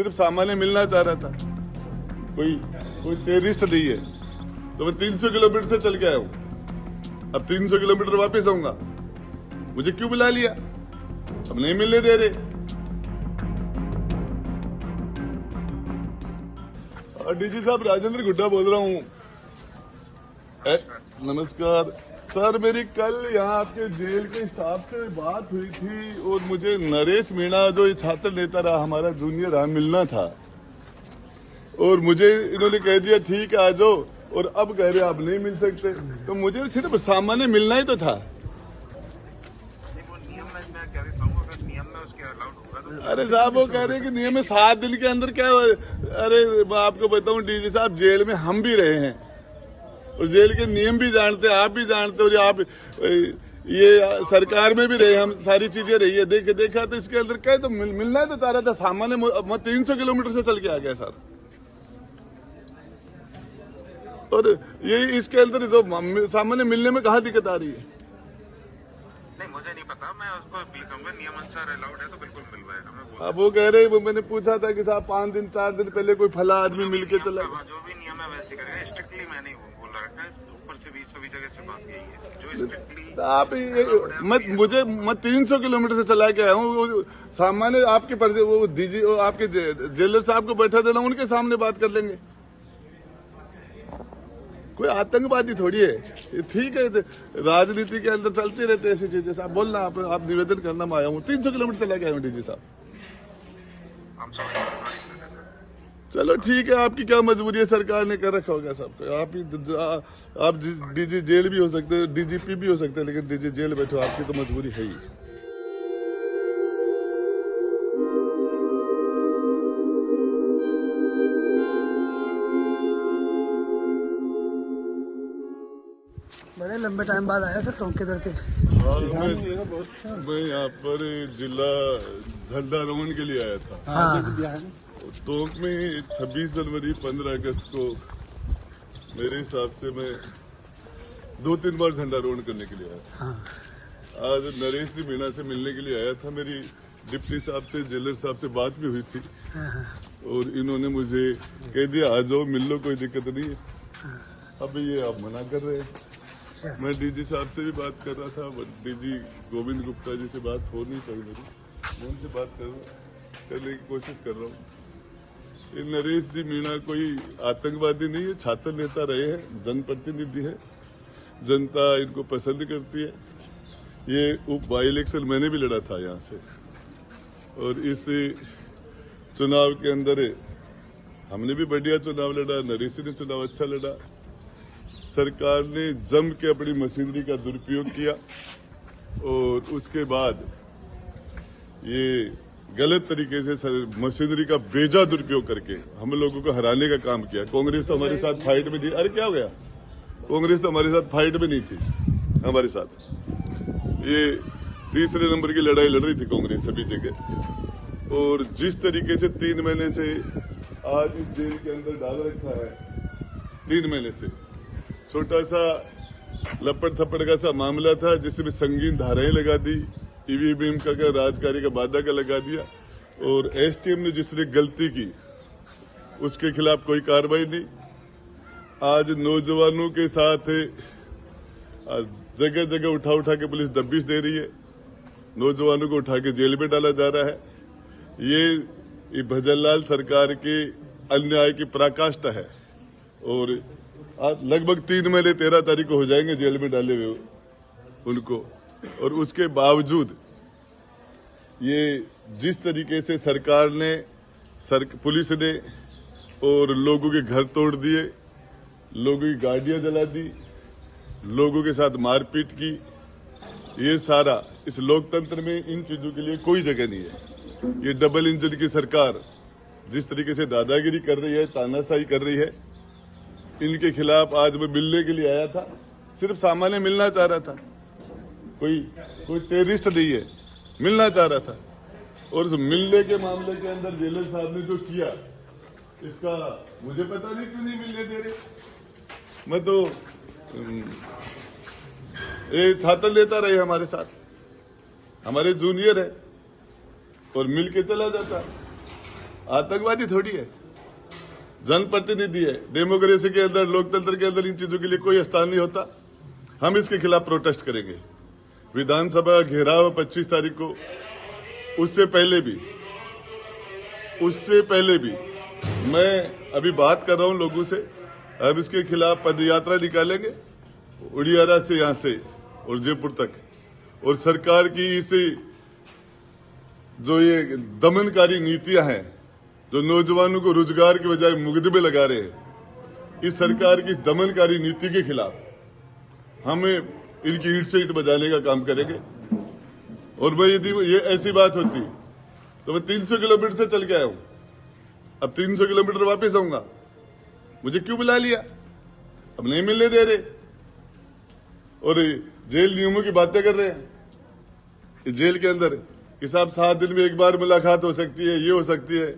सिर्फ सामान्य मिलना चाह रहा था। कोई टेररिस्ट नहीं है। तो मैं 300 किलोमीटर से चल के आया हूं। अब 300 किलोमीटर वापस आऊंगा। मुझे क्यों बुला लिया? अब नहीं मिलने दे रहे। डीजी साहब, राजेंद्र गुड्डा बोल रहा हूँ। नमस्कार सर, मेरी कल यहाँ आपके जेल के स्टाफ से बात हुई थी और मुझे नरेश मीणा, जो ये छात्र नेता रहा, हमारा जूनियर रहा, मिलना था। और मुझे इन्होंने कह दिया ठीक है आ जाओ, और अब कह रहे आप नहीं मिल सकते। तो मुझे सिर्फ सामान्य मिलना ही तो था। अरे साहब, वो कह रहे हैं कि नियम में 7 दिन के अंदर क्या। अरे मैं आपको बताऊं डीजी साहब, जेल में हम भी रहे हैं और जेल के नियम भी जानते हैं, आप भी जानते हो। आप ये सरकार में भी रहे, हम सारी चीजें रही है, देखा तो इसके अंदर क्या तो मिलना है तो चाह रहा था। सामान्य मैं 300 किलोमीटर से चल के आ गया सर। और ये इसके अंदर जो सामान्य मिलने में कहाँ दिक्कत आ रही है? नहीं, मुझे नहीं पता। मैं उसको अपील करूंगा, नियम अनुसार अलाउड है तो बिल्कुल मिल पाएगा। अब वो कह रहे हैं, मैंने पूछा था कि साहब 5 दिन 4 दिन पहले कोई फला आदमी मिलके चला। जो भी नियम है वैसे करेगा। स्ट्रिक्टली मैं नहीं बोल रखा है, ऊपर से भी सभी जगह से बात यही है जो स्ट्रिक्टली। आप मैं 300 किलोमीटर से चला के आया हूँ। सामान्य आपके वो डीजी, आपके जेलर साहब को बैठा देना, उनके सामने बात कर लेंगे। कोई आतंकवादी थोड़ी है। ठीक है, राजनीति के अंदर चलती रहते ऐसी चीजें। साहब बोलना, आप निवेदन करना मैं आया हूँ। 300 किलोमीटर चला गया हूँ डीजी साहब। चलो ठीक है, आपकी क्या मजबूरी है, सरकार ने कर रखा होगा सबको। आप डीजी जेल भी हो सकते हैं, डीजीपी भी हो सकते हैं, लेकिन डीजी जेल बैठो, आपकी तो मजबूरी है ही। बड़े लंबे टाइम बाद आया सर टोंक के दर पे। मैं यहाँ पर जिला झंडारोहण के लिए आया था। हाँ। टोंक में 26 जनवरी 15 अगस्त को मेरे हिसाब से मैं 2-3 बार झंडारोहण करने के लिए आया था। हाँ। आज नरेश जी मीणा से मिलने के लिए आया था। मेरी डिप्टी साहब से, जेलर साहब से बात भी हुई थी। हाँ। और इन्होंने मुझे कह दिया आ जाओ, मिल लो, कोई दिक्कत नहीं है। अब ये आप मना कर रहे हैं। मैं डीजी साहब से भी बात कर रहा था, डीजी गोविंद गुप्ता जी से बात हो नहीं पाई मेरी। मैं उनसे बात करने की कोशिश कर रहा हूँ। ये नरेश जी मीणा कोई आतंकवादी नहीं है, छात्र नेता रहे हैं, जनप्रतिनिधि है, जनता इनको पसंद करती है। ये उप बाई इलेक्शन मैंने भी लड़ा था यहाँ से, और इस चुनाव के अंदर हमने भी बढ़िया चुनाव लड़ा, नरेश जी ने चुनाव अच्छा लड़ा। सरकार ने जम के अपनी मशीनरी का दुरुपयोग किया और उसके बाद ये गलत तरीके से मशीनरी का बेजा दुरुपयोग करके हम लोगों को हराने का काम किया। कांग्रेस तो हमारे साथ फाइट में थी। अरे क्या हो गया? कांग्रेस तो हमारे साथ फाइट में नहीं थी हमारे साथ। ये तीसरे नंबर की लड़ाई लड़ रही थी कांग्रेस सभी जगह। और जिस तरीके से 3 महीने से आज इस जेल के अंदर डाल रखा है, 3 महीने से छोटा सा लपड़ थप्पड़ का सा मामला था, जिसमें संगीन धाराएं लगा दी, ईवीएम का राजकारी का बाधा का लगा दिया। और एसटीएम ने जिसने गलती की उसके खिलाफ कोई कार्रवाई नहीं। आज नौजवानों के साथ जगह जगह उठा के पुलिस दबिश दे रही है, नौजवानों को उठा के जेल में डाला जा रहा है। ये भजनलाल सरकार के अन्याय की पराकाष्ठा है। और आज लगभग 3 महीने 13 तारीख को हो जाएंगे जेल में डाले हुए उनको। और उसके बावजूद ये जिस तरीके से सरकार ने, पुलिस ने और लोगों के घर तोड़ दिए, लोगों की गाड़ियां जला दी, लोगों के साथ मारपीट की, ये सारा इस लोकतंत्र में इन चीजों के लिए कोई जगह नहीं है। ये डबल इंजन की सरकार जिस तरीके से दादागिरी कर रही है, तानाशाही कर रही है, इनके खिलाफ आज मैं मिलने के लिए आया था। सिर्फ सामान्य मिलना चाह रहा था। कोई टेररिस्ट नहीं है, मिलना चाह रहा था। और उस मिलने के मामले के अंदर जेलर साहब ने जो किया, इसका मुझे पता नहीं क्यों नहीं मिलने दे रहे। मैं तो ये छात्र नेता रहे हमारे साथ, हमारे जूनियर है, और मिल के चला जाता। आतंकवादी थोड़ी है, जनप्रतिनिधि है। डेमोक्रेसी के अंदर, लोकतंत्र के अंदर इन चीजों के लिए कोई स्थान नहीं होता। हम इसके खिलाफ प्रोटेस्ट करेंगे। विधानसभा घेराव 25 तारीख को, उससे पहले भी मैं अभी बात कर रहा हूं लोगों से। अब इसके खिलाफ पदयात्रा निकालेंगे उड़ियारा से, यहां से और जयपुर तक। और सरकार की इस जो ये दमनकारी नीतियां हैं, जो नौजवानों को रोजगार के बजाय मुकदमे लगा रहे हैं, इस सरकार की दमनकारी नीति के खिलाफ हमें इनकी ईंट से ईंट बजाने का काम करेंगे। और मैं यदि ये ऐसी बात होती तो मैं 300 किलोमीटर से चल के आया हूं, अब 300 किलोमीटर वापस आऊंगा। मुझे क्यों बुला लिया? अब नहीं मिलने दे रहे और जेल नियमों की बातें कर रहे हैं। जेल के अंदर कि साहब 7 दिन में एक बार मुलाकात हो सकती है, ये हो सकती है,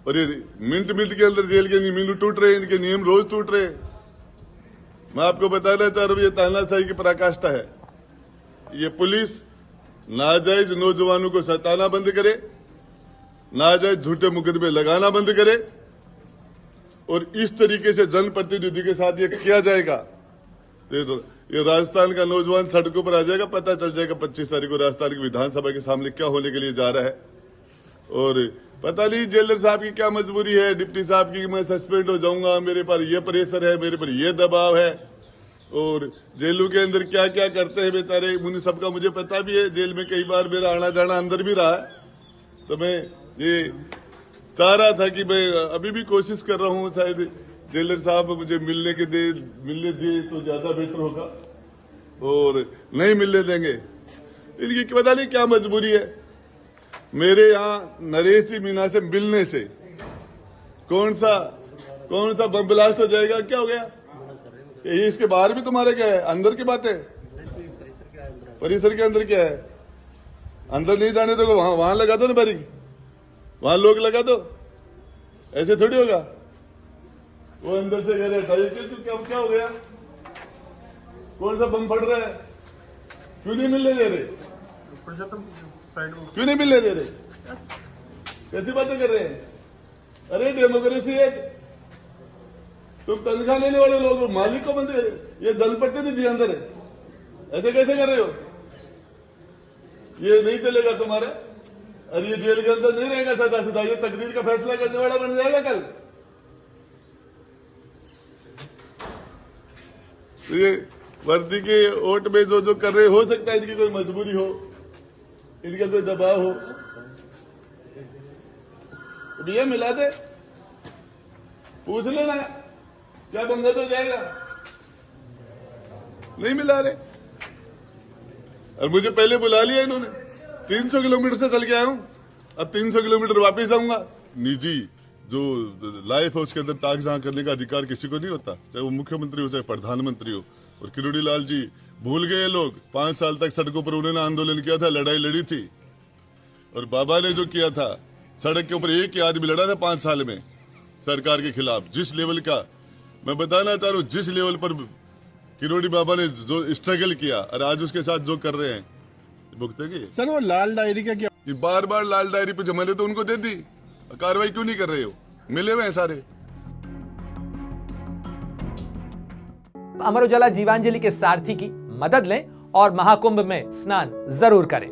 और ये मिनट के अंदर जेल के नियम टूट रहे हैं, इनके नियम रोज टूट रहे हैं। मैं आपको बताना चाह रहा हूं, ये तानाशाही की पराकाष्ठा है। ये पुलिस नाजायज नौजवानों को सताना बंद करे, नाजायज झूठे मुकदमे लगाना बंद करे, और इस तरीके से जनप्रतिनिधि के साथ ये किया जाएगा तो ये राजस्थान का नौजवान सड़कों पर आ जाएगा। पता चल जाएगा 25 तारीख को राजस्थान की विधानसभा के सामने क्या होने के लिए जा रहा है। और पता नहीं जेलर साहब की क्या मजबूरी है, डिप्टी साहब की, मैं सस्पेंड हो जाऊंगा, मेरे पर ये प्रेशर है, मेरे पर ये दबाव है। और जेलों के अंदर क्या क्या करते हैं बेचारे, मुझे सबका मुझे पता भी है। जेल में कई बार मेरा आना जाना अंदर भी रहा है। तो मैं ये चाह रहा था कि मैं अभी भी कोशिश कर रहा हूं, शायद जेलर साहब मुझे मिलने दे तो ज्यादा बेटर होगा, और नहीं मिलने देंगे। इनकी पता नहीं क्या मजबूरी है। मेरे यहाँ नरेश मीना से मिलने से कौन सा बम ब्लास्ट हो जाएगा? क्या हो गया? ये इसके बाहर भी तुम्हारे क्या है? अंदर की बात है। परिसर के अंदर क्या है? अंदर नहीं जाने दो, वहां लगा दो ना बैरिक, वहां लोग लगा दो। ऐसे थोड़ी होगा। वो अंदर से कह रहे क्या हो गया? कौन सा बम फट रहा है? क्यों नहीं मिलने दे रहे? क्यों नहीं मिलने दे रहे? कैसी बातें कर रहे हैं? अरे डेमोक्रेसी है, तुम तनख्वाह लेने वाले लोग हो, मालिक को बंदे, ये जनप्रतिनिधि अंदर है। ऐसे कैसे कर रहे हो? ये नहीं चलेगा तुम्हारा। अरे ये जेल के अंदर नहीं रहेगा सदा सदा, ये तकदीर का फैसला करने वाला बन जाएगा कल। तो ये वर्दी के वोट में जो कर रहे, हो सकता है इनकी कोई मजबूरी हो, इनका कोई दबाव हो। भैया मिला दे, पूछ लेना क्या बंगा तो जाएगा। नहीं मिला रहे, और मुझे पहले बुला लिया इन्होंने। 300 किलोमीटर से चल के आया हूं, अब 300 किलोमीटर वापस जाऊंगा। निजी जो लाइफ है उसके अंदर ताकझां करने का अधिकार किसी को नहीं होता, चाहे वो मुख्यमंत्री हो चाहे प्रधानमंत्री हो। और किरोड़ी लाल जी भूल गए लोग, 5 साल तक सड़कों पर उन्होंने आंदोलन किया था, लड़ाई लड़ी थी। और बाबा ने जो किया था, सड़क के ऊपर एक ही आदमी लड़ा था 5 साल में सरकार के खिलाफ। जिस लेवल का मैं बताना चाह रहा हूँ, जिस लेवल पर किरोड़ी बाबा ने जो स्ट्रगल किया, और आज उसके साथ जो कर रहे हैं भुगतेंगे। सर वो लाल डायरी का क्या? बार बार लाल डायरी पे जमाने तो उनको दे दी, कार्रवाई क्यों नहीं कर रहे हो? मिले हुए हैं सारे। अमर उजाला जीवांजलि के सारथी की मदद लें और महाकुंभ में स्नान जरूर करें।